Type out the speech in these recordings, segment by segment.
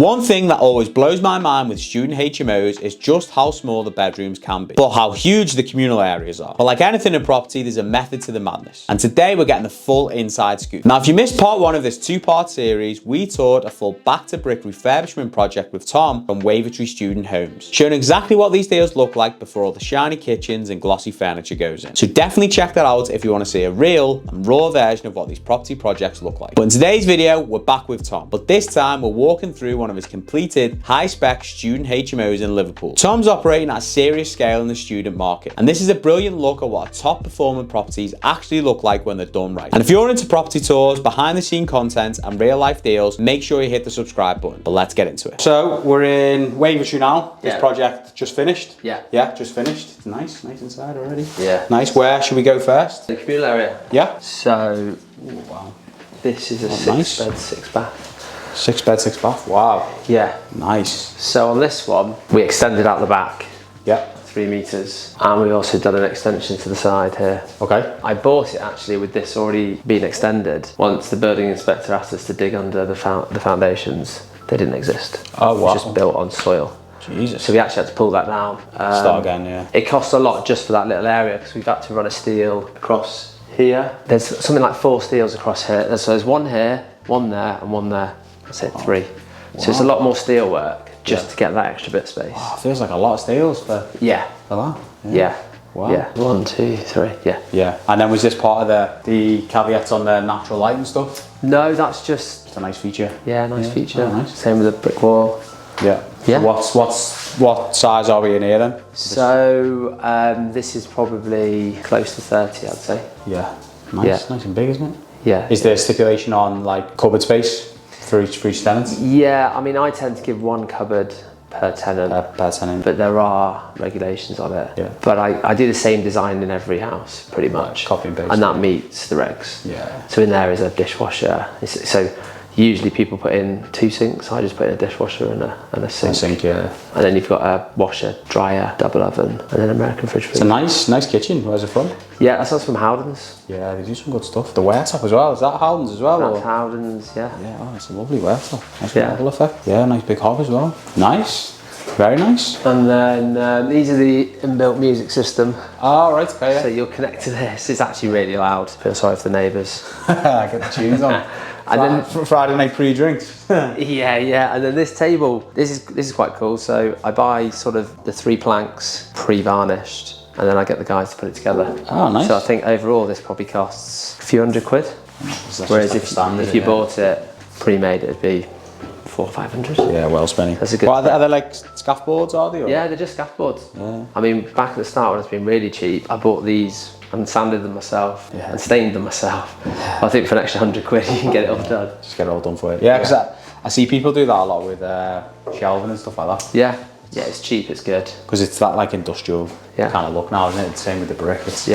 One thing that always blows my mind with student HMOs is just how small the bedrooms can be, but how huge the communal areas are. But like anything in property, there's a method to the madness. And today we're getting the full inside scoop. Now, if you missed part one of this two-part series, we toured a full back-to-brick refurbishment project with Tom from Wavertree Student Homes, showing exactly what these deals look like before all the shiny kitchens and glossy furniture goes in. So definitely check that out if you want to see a real and raw version of what these property projects look like. But in today's video, we're back with Tom, but this time we're walking through one of his completed high-spec student HMOs in Liverpool. Tom's operating at a serious scale in the student market, and this is a brilliant look at what top performing properties actually look like when they're done right. And if you're into property tours, behind the scene content and real life deals, make sure you hit the subscribe button. But let's get into it. So we're in Wavertree now. This project just finished. Yeah, just finished. It's nice inside already. Yeah, nice. Where should we go first? The communal area. Yeah. So wow, this is a six bed, 6 bath. 6 bed, 6 bath. Wow. Yeah. Nice. So on this one, we extended out the back. Yeah. 3 meters, and we also done an extension to the side here. Okay. I bought it actually with this already being extended. Once the building inspector asked us to dig under the foundations, they didn't exist. Oh wow. It was just built on soil. Jesus. So we actually had to pull that down. Start again, yeah. It costs a lot just for that little area because we've had to run a steel across here. There's something like 4 steels across here. So there's one here, one there, and one there. That's it, 3. Wow. So it's a lot more steel work just to get that extra bit of space. Oh, feels like a lot of steels for that. Yeah. Wow. Yeah. 1, 2, 3. Yeah. Yeah. And then was this part of the caveats on the natural light and stuff? No, that's just a nice feature. Yeah, nice feature. Oh, nice. Same with the brick wall. Yeah. Yeah. So what size are we in here then? So this is probably close to 30, I'd say. Yeah. Nice. Nice and big, isn't it? Yeah. Is there a stipulation on like cupboard space for each tenant? Yeah, I mean, I tend to give 1 cupboard per tenant. Per tenant. But there are regulations on it. Yeah. But I do the same design in every house, pretty much. Copy and paste. And that meets the regs. Yeah. So in there is a dishwasher. So usually people put in 2 sinks. I just put in a dishwasher and a sink. A sink, yeah. And then you've got a washer, dryer, double oven, and then American fridge. It's a nice kitchen. Where's it from? Yeah, that's from Howden's. Yeah, they do some good stuff. The worktop as well. Is that Howden's as well? That's Howden's, yeah. Yeah, oh, it's a lovely worktop. Nice marble effect. Yeah, nice big hob as well. Nice. Very nice. And then these are the inbuilt music system. Oh, right, okay. Yeah. So you'll connect to this. It's actually really loud. Feel sorry for the neighbours. Get the tunes on. And then Friday night pre-drinks. yeah. And then this table, this is quite cool. So I buy sort of the 3 planks pre-varnished, and then I get the guys to put it together. Oh, nice. So I think overall this probably costs a few £100. Whereas if you bought it pre-made, it'd be 400 or 500. Yeah, well spending. That's a good. Are they like scaff boards? Are they? Or? Yeah, they're just scaff boards. Yeah. I mean, back at the start when it's been really cheap, I bought these and sanded them myself and stained them myself. I think for an extra £100 you can get it all done. Just get it all done for you. Yeah, because I see people do that a lot with shelving and stuff like that. Yeah, it's cheap, it's good. Because it's that like industrial kind of look now, isn't it? Same with the brick. It's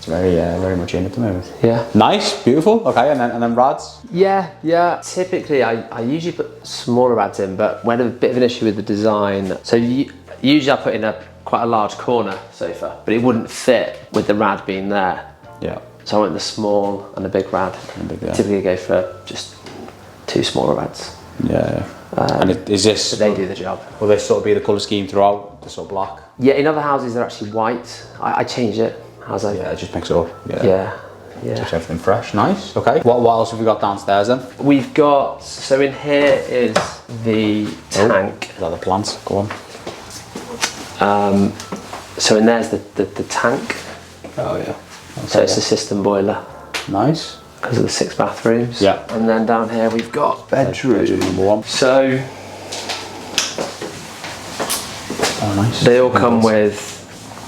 very much in at the moment. Yeah. Nice, beautiful. Okay, and then rads. Yeah. Typically, I usually put smaller rads in, but when a bit of an issue with the design. So usually I put in quite a large corner sofa, but it wouldn't fit with the rad being there. Yeah. So I went the small and the big rad. Typically I go for just 2 smaller rads. Yeah. And is this? They do the job. Will this sort of be the colour scheme throughout? The sort of black? Yeah. In other houses they're actually white. I change it. Yeah, it just makes it up. Yeah. Just everything fresh. Nice. Okay. What else have we got downstairs then? We've got. So in here is the tank. Is that the plant? Go on. So in there's the tank. Oh yeah. Okay, so it's a system boiler. Nice. Because of the 6 bathrooms. Yeah. And then down here we've got bedroom number 1. So nice. They all come with.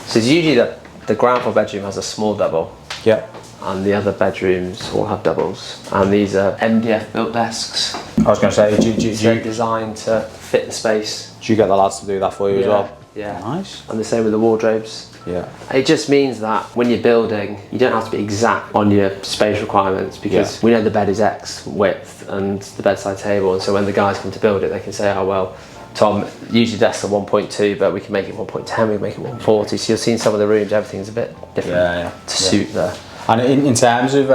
So it's usually the ground floor bedroom has a small double. Yeah. And the other bedrooms all have doubles. And these are MDF built desks. I was going to say, do you designed to fit the space. Do you get the lads to do that for you as well? Yeah. Nice. And the same with the wardrobes. Yeah. It just means that when you're building, you don't have to be exact on your space requirements because we know the bed is X width and the bedside table. And so when the guys come to build it, they can say, oh, well, Tom, usually desks are 1.2, but we can make it 1.10, we can make it 140. So you'll see in some of the rooms, everything's a bit different to suit the And in terms of,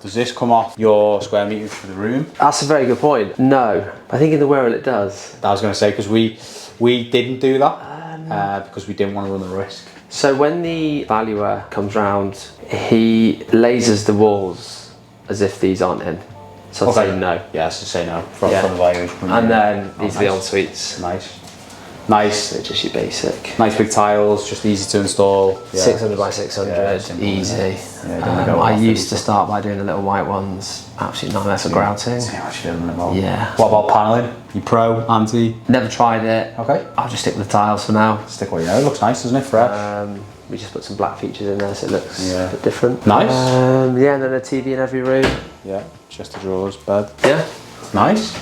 does this come off your square meters for the room? That's a very good point. No, I think in the Wirral it does. I was going to say, because we didn't do that because we didn't want to run the risk. So when the valuer comes round, he lasers the walls as if these aren't in. So I'd say no. Yeah, so say no from the valuation. And then these are the en-suites. Nice. So just your basic. Nice big tiles, just easy to install. 600 by 600, easy. I used to start by doing the little white ones. Absolutely nightmare for grouting. Yeah. What about panelling? You pro, anti? Never tried it. Okay. I'll just stick with the tiles for now. Stick with it. It looks nice, doesn't it? Fresh. We just put some black features in there so it looks a bit different. Nice. Yeah, and then a TV in every room. Yeah, chest of drawers, bed. Yeah. Nice.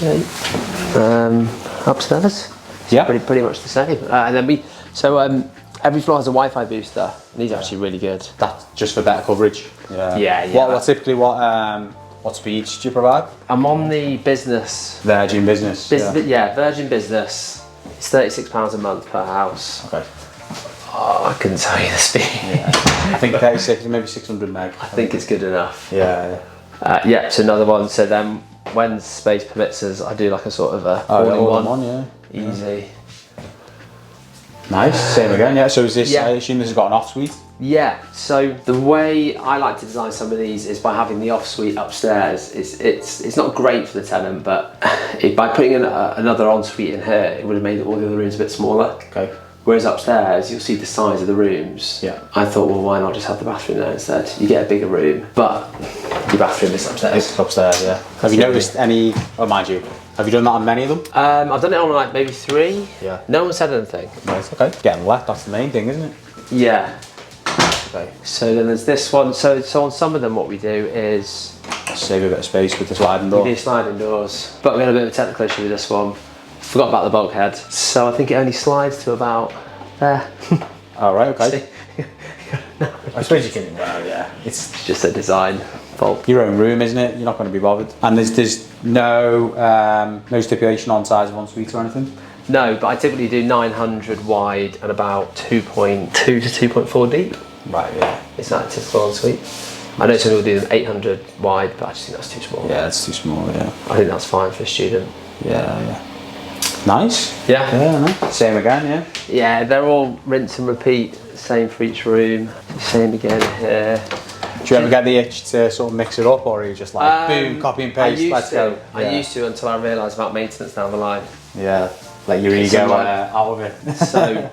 Okay. Upstairs. Yeah. Pretty much the same. And then every floor has a Wi-Fi booster. And these are actually really good. That's just for better coverage. Yeah. What typically what speeds do you provide? I'm on the business. Virgin Business. Virgin Business. It's £36 a month per house. Okay. Oh, I couldn't tell you the speed. Yeah. I think 36, maybe 600 meg. I think it's good enough. Yeah. So another one. So then, when space permits us, I do like a sort of a all-in-one. Yeah. Easy. Nice. Same again. Yeah. So is this? I assume this has got an off suite. Yeah. So the way I like to design some of these is by having the off suite upstairs. It's not great for the tenant, but by putting in another ensuite in here, it would have made all the other rooms a bit smaller. Okay. Whereas upstairs, you'll see the size of the rooms. Yeah. I thought, well, why not just have the bathroom there instead? You get a bigger room, but your bathroom is upstairs. It's upstairs, yeah. Have you noticed any, mind you, have you done that on many of them? I've done it on like maybe 3. Yeah. No one said anything. Nice, okay. Getting wet, that's the main thing, isn't it? Yeah. Okay. So then there's this one. So on some of them what we do is... Save a bit of space with the sliding door. We do sliding doors. But we had a bit of a technical issue with this one. Forgot about the bulkhead. So I think it only slides to about there. Oh, right, okay. I suppose you can, well, yeah. It's just a design fault. Your own room, isn't it? You're not going to be bothered. And there's no stipulation on size of ensuite or anything? No, but I typically do 900 wide and about 2.2 to 2.4 deep. Right, yeah. Is that typical ensuite? I know some people do them 800 wide, but I just think that's too small. Yeah, it's too small, yeah. I think that's fine for a student. Yeah. Nice. Yeah. Yeah, no. Same again, yeah. Yeah, they're all rinse and repeat, same for each room, same again here. Do you ever get the itch to sort of mix it up, or are you just like, boom, copy and paste, let's go? I used to until I realised about maintenance down the line. Yeah, let your ego out of it. So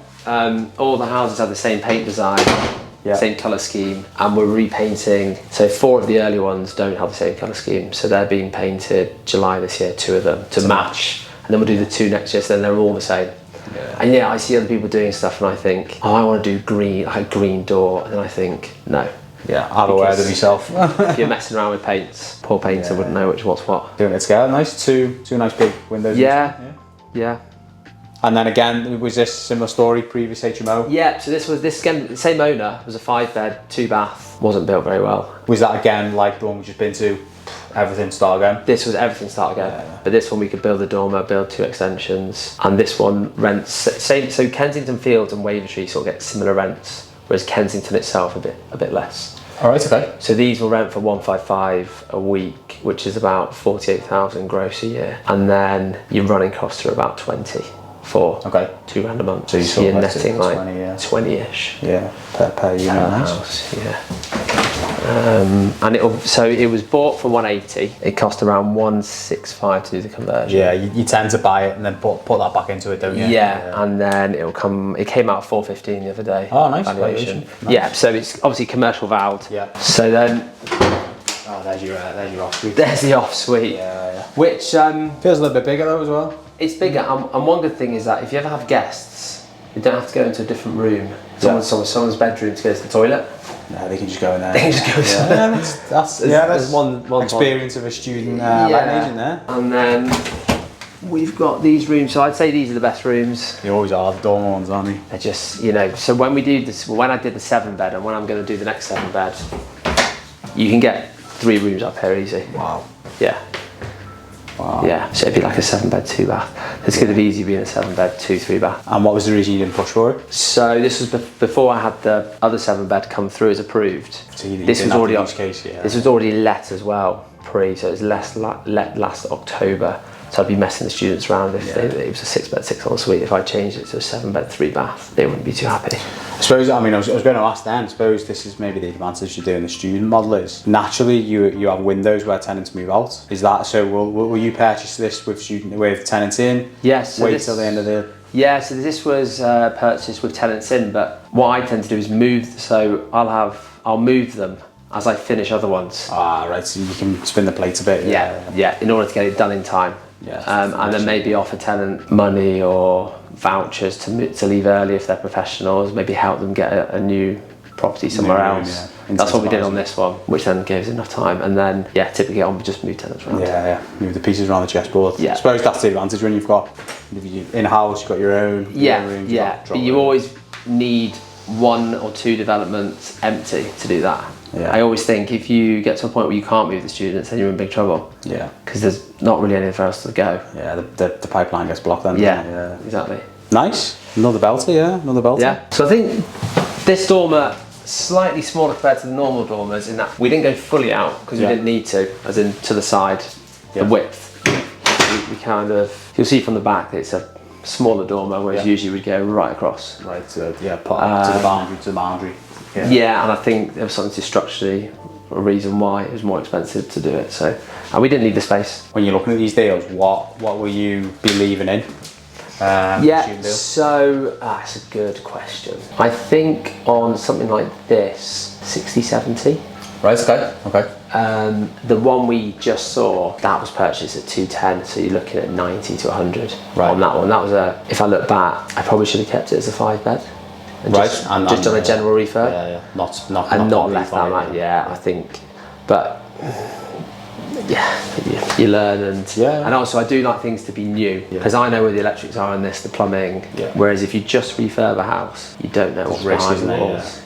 all the houses have the same paint design, same colour scheme, and we're repainting. So 4 of the early ones don't have the same colour scheme, so they're being painted July this year, 2 of them, to match. And then we'll do the 2 next year, so then they're all the same. Yeah. And I see other people doing stuff and I think, oh, I want to do green, like a green door, and then I think, no. Yeah, have a word of yourself. If you're messing around with paints, poor painter wouldn't know what's what. Doing it together, nice. Two nice big windows. Yeah. And then again, was this similar story, previous HMO? Yeah, so this again, the same owner, it was a 5-bed, 2-bath, wasn't built very well. Was that again like the one we've just been to? Everything start again? This was everything start again. Yeah. But this one we could build a dormer, build 2 extensions, and this one rents same. So Kensington Fields and Wavertree sort of get similar rents, whereas Kensington itself a bit less. All right, okay. So these will rent for 155 a week, which is about 48,000 gross a year, and then your running costs are about 20 for £2 a month. So you're netting like 20-ish. Yeah, per unit house. Yeah. And it was bought for 180. It cost around 165 to do the conversion. Yeah, you tend to buy it and then put that back into it, don't you? Yeah, and then it came out at 415 the other day. Oh, nice valuation. Nice. Yeah, so it's obviously commercial valved. Yeah. So then, there's your off suite. There's the off suite. Yeah. Which feels a little bit bigger though as well. It's bigger, and one good thing is that if you ever have guests, you don't have to go into a different room. Someone's bedroom to go to the toilet. No, they can just go in there. They can just go in there. That's one experience of a student letting agent there. And then we've got these rooms. So I'd say these are the best rooms. They always are, the dormer ones, aren't they? They're just, so when we do this, when I did the 7-bed and when I'm going to do the next 7-bed, you can get 3 rooms up here easy. Wow. Yeah. Wow. Yeah, so it'd be like a 7-bed, 2-bath. This could have easily been a 7-bed, 2-3-bath. And what was the reason you didn't push for it? So this was before I had the other 7-bed come through as approved. So you This didn't was have already the use case, yeah. This was already let as well, so it was let last October. So I'd be messing the students around if it was a 6-bed, 6-ensuite. If I changed it to a 7-bed, 3-bath, they wouldn't be too happy. I suppose, I was going to ask then, I suppose this is maybe the advantage of doing the student model is naturally you have windows where tenants move out. Is that, so will you purchase this with tenants in? Yes. So wait till the end of the... Yeah, so this was purchased with tenants in, but what I tend to do is move, so I'll move them as I finish other ones. Ah, right, so you can spin the plates a bit. Yeah, in order to get it done in time. Yeah, and then maybe offer tenant money or vouchers to leave early if they're professionals, maybe help them get a new property somewhere else. That's what we did on this one, which then gives enough time. And then, typically on just move tenants around. Yeah, move the pieces around the chessboard. Yeah. I suppose that's the advantage when you've got in-house, you've got your own rooms, but you always need 1 or 2 developments empty to do that. Yeah. I always think if you get to a point where you can't move the students, then you're in big trouble. Yeah. Because there's not really anywhere else to go. Yeah, the pipeline gets blocked then. Yeah, exactly. Nice. Another belter, another belter. Yeah. So I think this dormer, slightly smaller compared to the normal dormers in that we didn't go fully out because we didn't need to, as in to the side, the width. We kind of, you'll see from the back that it's a smaller dormer, whereas usually we'd go right across. Right, to the boundary. Yeah, and I think there was something structurally a reason why it was more expensive to do it. So, and we didn't need the space. When you're looking at these deals, what will you be leaving in? So that's a good question. I think on something like this, 60, 70. Right, okay. The one we just saw, that was purchased at 210, so you're looking at 90 to 100 on that one. That was if I look back, I probably should have kept it as a 5-bed. Just done a general refurb. Yeah. Not left that much. I think. But you learn and also I do like things to be new because I know where the electrics are in this, the plumbing. Whereas if you just refurb a house, you don't know what's behind the walls.